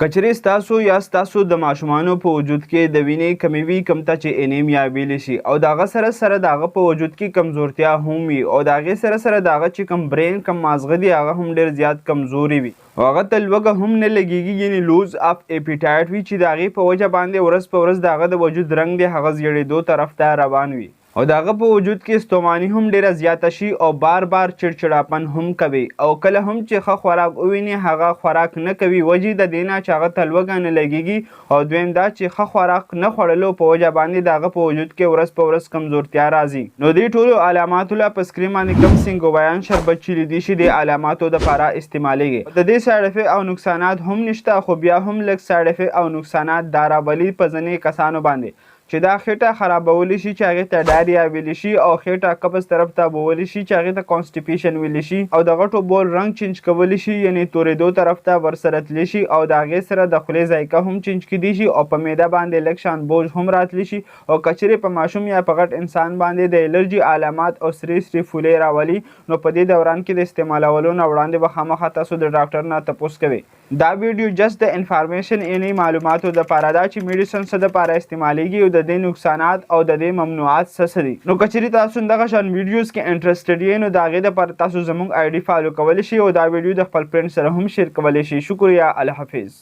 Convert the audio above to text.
کچری ستاسو یا ستاسو د ماشومانو په وجود کې د وینې کمی وي کوم ته چې انیمیا ویلی شي او د هغه سره سره د هغه په وجود کې کمزورتیا هم وي او د هغې سره سره د هغه چې کم برین کم مازغه دي هغه هم ډېر زیات کمزوري وي او هغه ته لوږه هم نه لګیږي یعنې لوز اف اپیټایټ وي چې د هغې په وجه باندې ورځ په ورځ د هغه د وجود رنګ دی هغه زیړېدو طرف ته روان وي او د هغه په وجود کې ستوماني هم ډیره زیاته شي او بار چړچړاپن هم کوي او کله هم چې ښه خوراک وویني هغه خوراک نه کوي وجې د دې نه چې هغه ته لوږه نه لګیږي او دویم دا چې ښه خوراک نه خوړلو په وجه باندې د هغه په وجود کې ورځ په ورځ کمزورتیا راځي نو دې ټولو علاماتو له په سکرین باندې کوم سینګووایان شربت چې لیدی شي د علاماتو دپاره استعمالیږي د دې سایډ افیکټ او نقصانات هم نشته خو بیا هم لږ سایډ افیکټ او نقصانات دا راولي په ځینې کسانو باندې چې دا خېټه خرابولی شي چې هغې ته ډاریا ویلی شي او خېټه قبض طرف ته بولی شي چې هغې ته کانسټیپیشن ویلی شي او د غټو بول رنګ چینج کولی شي یعنې تورېدو طرف ته ورسره تلی شي او د هغې سره د خولې ذایقه هم چینج کیدی شي او په معده باندې لږ شان بوج هم راتلی شي او کچرې په ماشوم یا په غټ انسان باندې د الرجي علامات او سرې سرې فولې راولي نو په دې دوران کې د استعمالولو نه وړاندې به خامخا تاسو د ډاکټر نه تپوس کوئ دا ویډیو جست د انفارمیشن یعنې معلوماتو دپاره ده چې میډیسن څه دپاره استعمالیږي او د دې نقصانات او د دې ممنوعات څه دي نو کچرې تاسو دغه شان ویډیوز کې انټرسټډ یې نو د هغې دپاره تاسو زموږ آی ډي فالو کولی شئ او دا ویډیو د خپل فرینډ سره هم شیر کولی شئ شکریه الله حافظ